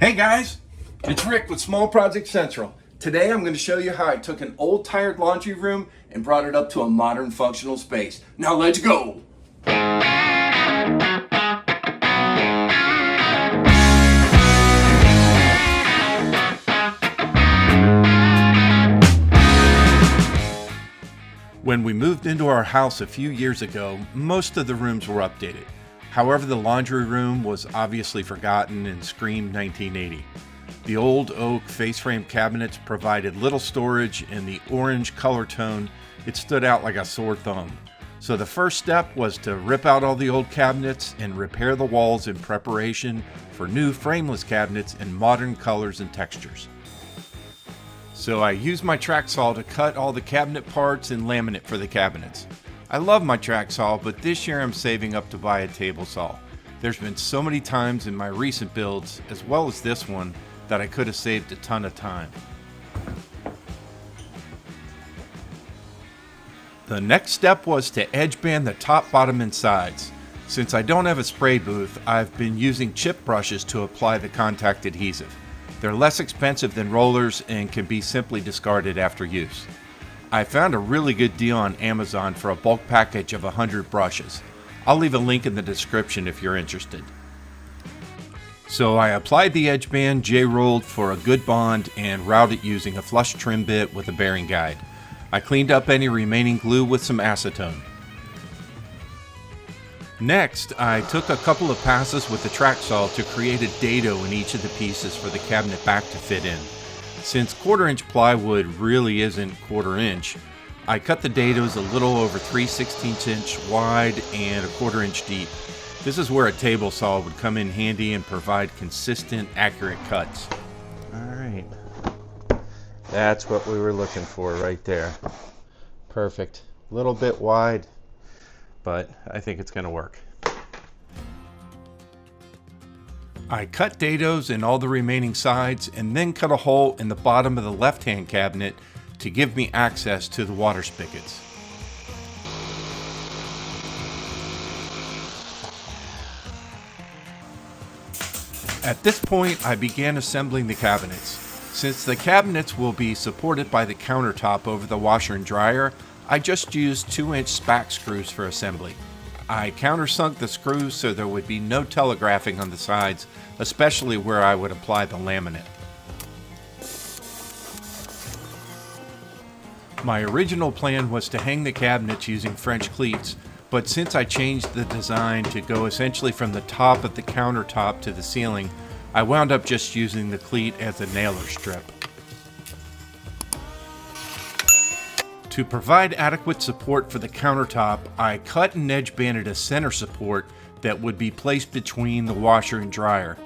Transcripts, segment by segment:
Hey guys, it's Rick with Small Project Central. Today I'm going to show you how I took an old tired laundry room and brought it up to a modern functional space. Now let's go! When we moved into our house a few years ago, most of the rooms were updated. However, the laundry room was obviously forgotten and screamed 1980. The old oak face frame cabinets provided little storage, and the orange color tone, it stood out like a sore thumb. So the first step was to rip out all the old cabinets and repair the walls in preparation for new frameless cabinets in modern colors and textures. So I used my track saw to cut all the cabinet parts and laminate for the cabinets. I love my track saw, but this year I'm saving up to buy a table saw. There's been so many times in my recent builds, as well as this one, that I could have saved a ton of time. The next step was to edge band the top, bottom, and sides. Since I don't have a spray booth, I've been using chip brushes to apply the contact adhesive. They're less expensive than rollers and can be simply discarded after use. I found a really good deal on Amazon for a bulk package of 100 brushes. I'll leave a link in the description if you're interested. So I applied the edge band, J-rolled for a good bond, and routed using a flush trim bit with a bearing guide. I cleaned up any remaining glue with some acetone. Next, I took a couple of passes with the track saw to create a dado in each of the pieces for the cabinet back to fit in. Since 1/4-inch plywood really isn't 1/4 inch, I cut the dados a little over 3/16 inch wide and 1/4 inch deep. This is where a table saw would come in handy and provide consistent, accurate cuts. Alright, that's what we were looking for right there. Perfect. A little bit wide, but I think it's going to work. I cut dados in all the remaining sides and then cut a hole in the bottom of the left-hand cabinet to give me access to the water spigots. At this point, I began assembling the cabinets. Since the cabinets will be supported by the countertop over the washer and dryer, I just used 2-inch spack screws for assembly. I countersunk the screws so there would be no telegraphing on the sides, especially where I would apply the laminate. My original plan was to hang the cabinets using French cleats, but since I changed the design to go essentially from the top of the countertop to the ceiling, I wound up just using the cleat as a nailer strip. To provide adequate support for the countertop, I cut and edge banded a center support that would be placed between the washer and dryer.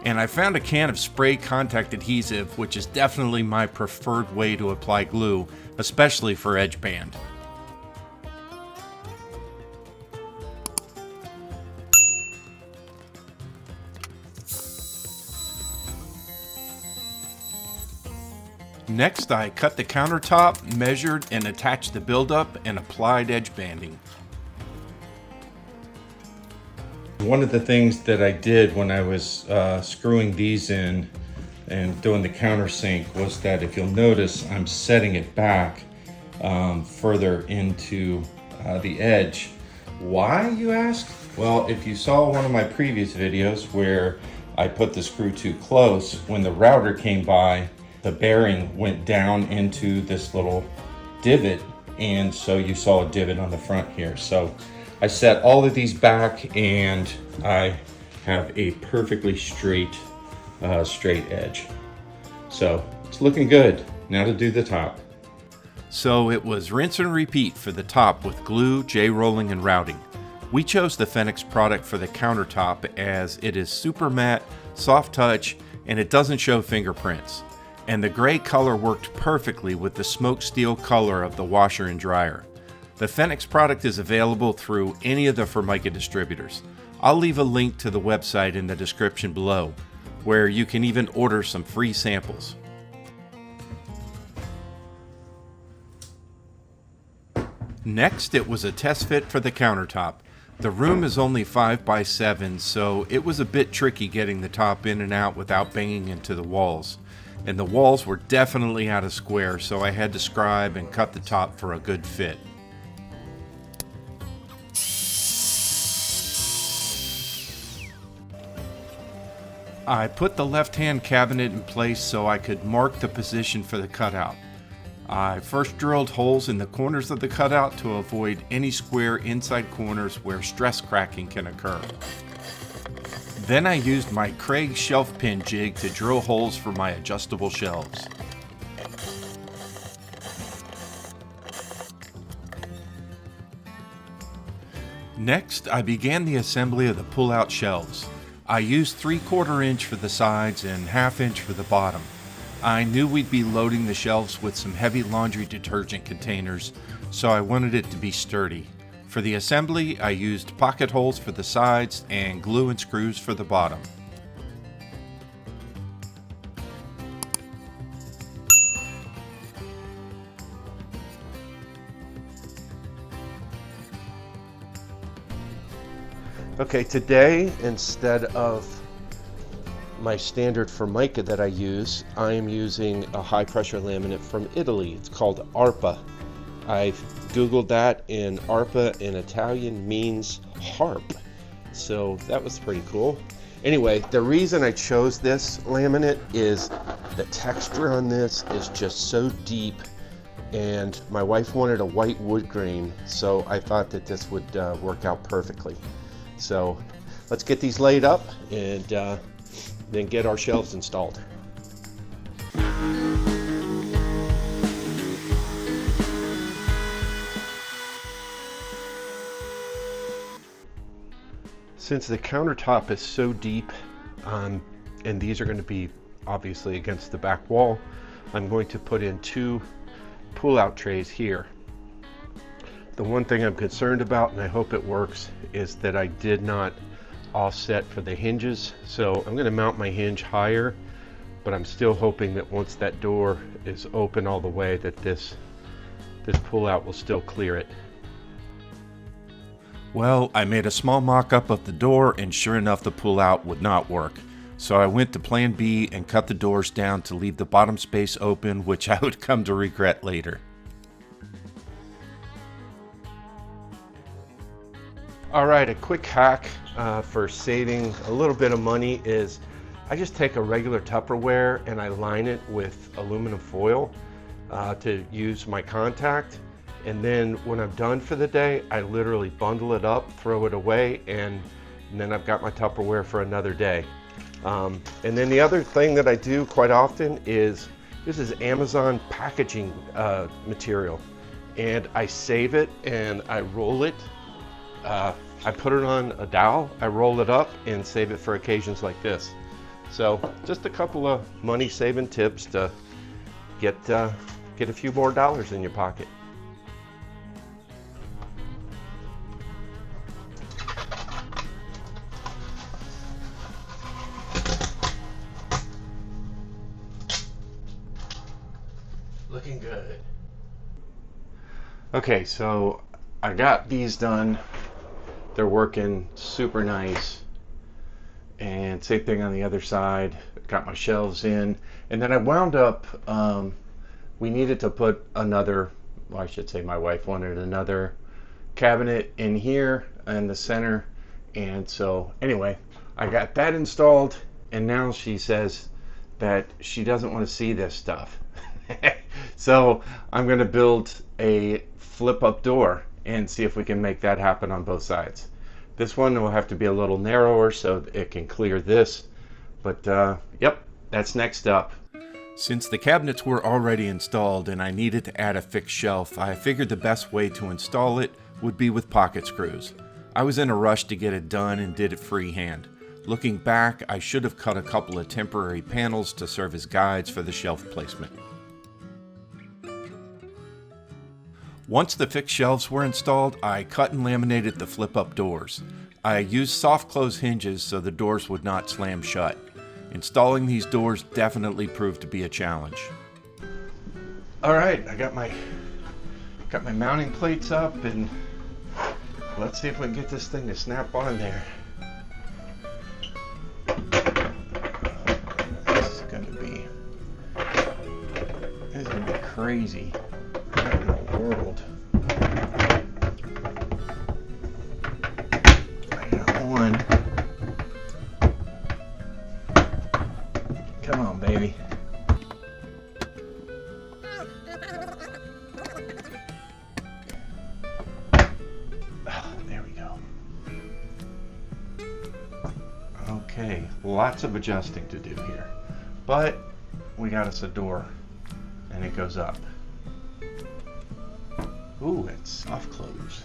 And I found a can of spray contact adhesive, which is definitely my preferred way to apply glue, especially for edge band. Next, I cut the countertop, measured, and attached the buildup and applied edge banding. One of the things that I did when I was screwing these in and doing the countersink was that, if you'll notice, I'm setting it back further into the edge. Why, you ask? Well, if you saw one of my previous videos where I put the screw too close, when the router came by, the bearing went down into this little divot, and so you saw a divot on the front here. So I set all of these back and I have a perfectly straight edge. So it's looking good. Now to do the top. So it was rinse and repeat for the top with glue, J-rolling, and routing. We chose the Phoenix product for the countertop as it is super matte, soft touch, and it doesn't show fingerprints. And the gray color worked perfectly with the smoked steel color of the washer and dryer. The Phoenix product is available through any of the Formica distributors. I'll leave a link to the website in the description below, where you can even order some free samples. Next, it was a test fit for the countertop. The room is only 5 by 7, so it was a bit tricky getting the top in and out without banging into the walls. And the walls were definitely out of square, so I had to scribe and cut the top for a good fit. I put the left-hand cabinet in place so I could mark the position for the cutout. I first drilled holes in the corners of the cutout to avoid any square inside corners where stress cracking can occur. Then I used my Craig shelf pin jig to drill holes for my adjustable shelves. Next, I began the assembly of the pull-out shelves. I used 3/4 inch for the sides and 1/2 inch for the bottom. I knew we'd be loading the shelves with some heavy laundry detergent containers, so I wanted it to be sturdy. For the assembly, I used pocket holes for the sides and glue and screws for the bottom. Okay, today, instead of my standard Formica that I use, I am using a high pressure laminate from Italy. It's called ARPA. I've Googled that, and ARPA in Italian means harp. So that was pretty cool. Anyway, the reason I chose this laminate is the texture on this is just so deep, and my wife wanted a white wood grain, so I thought that this would work out perfectly. So let's get these laid up and then get our shelves installed. Since the countertop is so deep, and these are going to be obviously against the back wall, I'm going to put in 2 pull-out trays here. The one thing I'm concerned about, and I hope it works, is that I did not offset for the hinges. So I'm going to mount my hinge higher, but I'm still hoping that once that door is open all the way, that this pull-out will still clear it. Well, I made a small mock-up of the door, and sure enough, the pull-out would not work. So I went to plan B and cut the doors down to leave the bottom space open, which I would come to regret later. All right, a quick hack for saving a little bit of money is I just take a regular Tupperware and I line it with aluminum foil to use my contact. And then when I'm done for the day, I literally bundle it up, throw it away, and then I've got my Tupperware for another day. And then the other thing that I do quite often is, this is Amazon packaging material, and I save it and I roll it. I put it on a dowel, I roll it up and save it for occasions like this. So just a couple of money saving tips to get a few more dollars in your pocket. Looking good. Okay, so I got these done. They're working super nice. And same thing on the other side. Got my shelves in. And then I wound up, we needed to put another, well, I should say my wife wanted another cabinet in here in the center. And so anyway, I got that installed. And now she says that she doesn't want to see this stuff. So I'm going to build a flip-up door and see if we can make that happen on both sides. This one will have to be a little narrower so it can clear this. But yep, that's next up. Since the cabinets were already installed and I needed to add a fixed shelf, I figured the best way to install it would be with pocket screws. I was in a rush to get it done and did it freehand. Looking back, I should have cut a couple of temporary panels to serve as guides for the shelf placement. Once the fixed shelves were installed, I cut and laminated the flip-up doors. I used soft close hinges so the doors would not slam shut. Installing these doors definitely proved to be a challenge. All right, I got my mounting plates up, and Let's see if we can get this thing to snap on there. This is gonna be crazy. What in the world? I got one. Come on, baby. There we go. Okay, lots of adjusting to do here, but we got us a door and it goes up. Ooh, it's soft close.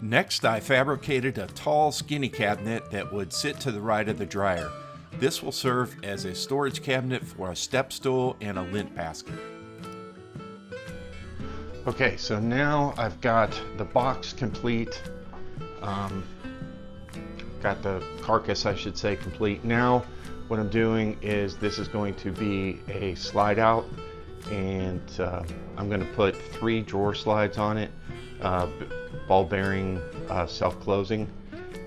Next, I fabricated a tall, skinny cabinet that would sit to the right of the dryer. This will serve as a storage cabinet for a step stool and a lint basket. Okay, so now I've got the box complete. Got the carcass, I should say, complete. Now, what I'm doing is this is going to be a slide out, and I'm going to put 3 drawer slides on it, ball bearing, self-closing,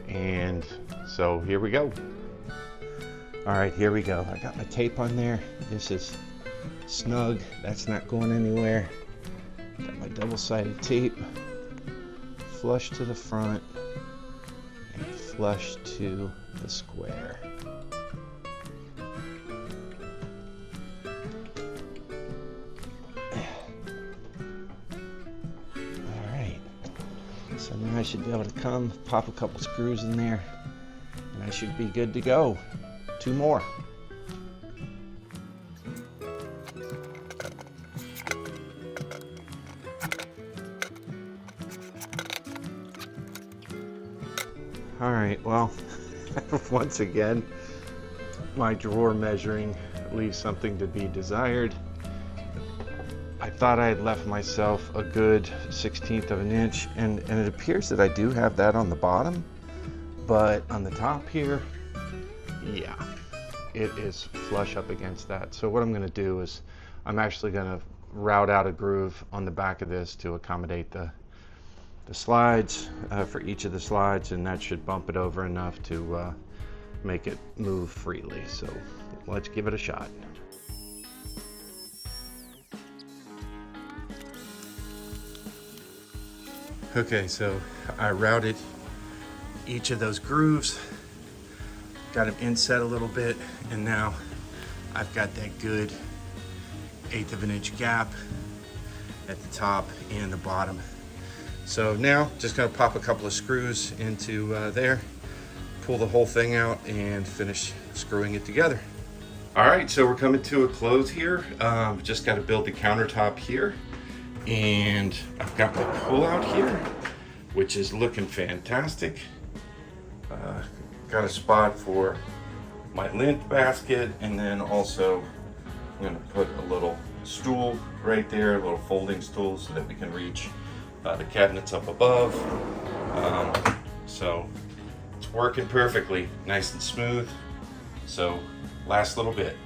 and so here we go. All right, here we go. I got my tape on there. This is snug. That's not going anywhere. Got my double-sided tape, flush to the front and flush to the square. So now I should be able to come, pop a couple screws in there, and I should be good to go. 2 more. All right, well, once again, my drawer measuring leaves something to be desired. I thought I had left myself a good 1/16 of an inch, and it appears that I do have that on the bottom, but on the top here, yeah, it is flush up against that. So what I'm going to do is I'm actually going to route out a groove on the back of this to accommodate the slides for each of the slides, and that should bump it over enough to make it move freely. So let's give it a shot. Okay, so I routed each of those grooves, got them inset a little bit, and now I've got that good 1/8 of an inch gap at the top and the bottom. So now just gonna pop a couple of screws into there, pull the whole thing out, and finish screwing it together. All right, so we're coming to a close here. Just got to build the countertop here, and I've got my pull out here, which is looking fantastic. Got a spot for my lint basket, and then also I'm going to put a little stool right there, a little folding stool, so that we can reach the cabinets up above. So it's working perfectly, nice and smooth. So last little bit.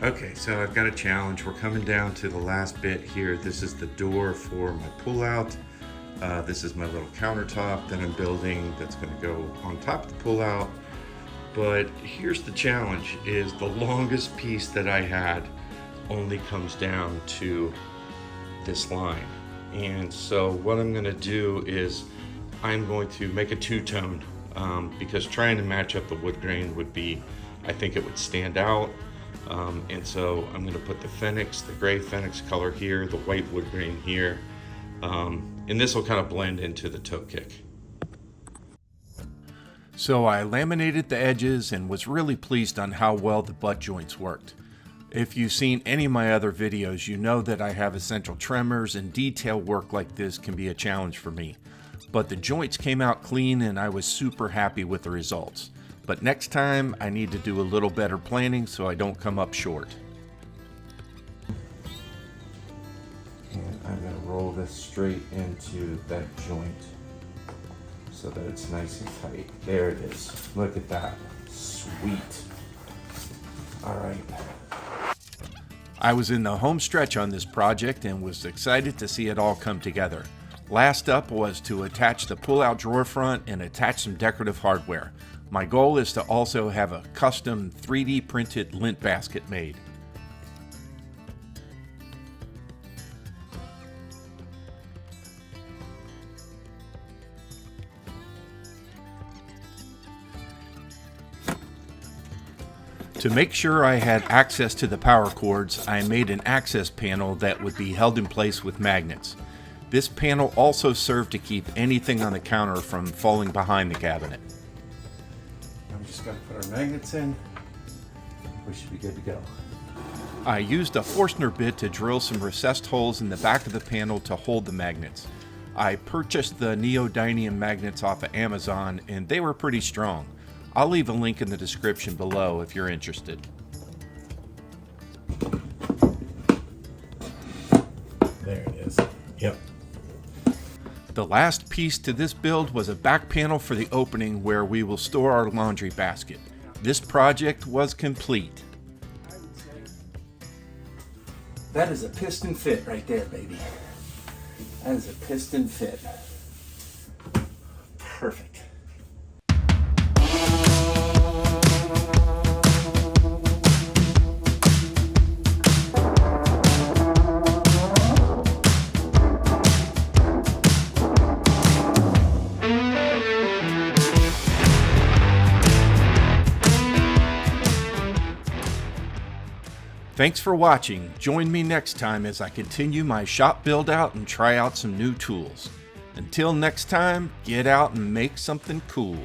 Okay, so I've got a challenge. We're coming down to the last bit here. This is the door for my pull-out. This is my little countertop that I'm building that's going to go on top of the pull-out. But here's the challenge, is the longest piece that I had only comes down to this line. And so what I'm going to do is I'm going to make a two-tone, because trying to match up the wood grain would be, I think it would stand out. And so I'm going to put the Phoenix, the gray Phoenix color here, the white wood grain here, and this will kind of blend into the toe kick. So I laminated the edges and was really pleased on how well the butt joints worked. If you've seen any of my other videos, you know that I have essential tremors, and detail work like this can be a challenge for me. But the joints came out clean and I was super happy with the results. But next time I need to do a little better planning so I don't come up short. And I'm going to roll this straight into that joint so that it's nice and tight. There it is. Look at that. Sweet. All right. I was in the home stretch on this project and was excited to see it all come together. Last up was to attach the pull-out drawer front and attach some decorative hardware. My goal is to also have a custom 3D printed lint basket made. To make sure I had access to the power cords, I made an access panel that would be held in place with magnets. This panel also served to keep anything on the counter from falling behind the cabinet. Now we just got to put our magnets in. We should be good to go. I used a Forstner bit to drill some recessed holes in the back of the panel to hold the magnets. I purchased the neodymium magnets off of Amazon and they were pretty strong. I'll leave a link in the description below if you're interested. There it is. Yep. The last piece to this build was a back panel for the opening where we will store our laundry basket. This project was complete. That is a piston fit right there, baby. That is a piston fit. Perfect. Thanks for watching. Join me next time as I continue my shop build out and try out some new tools. Until next time, get out and make something cool.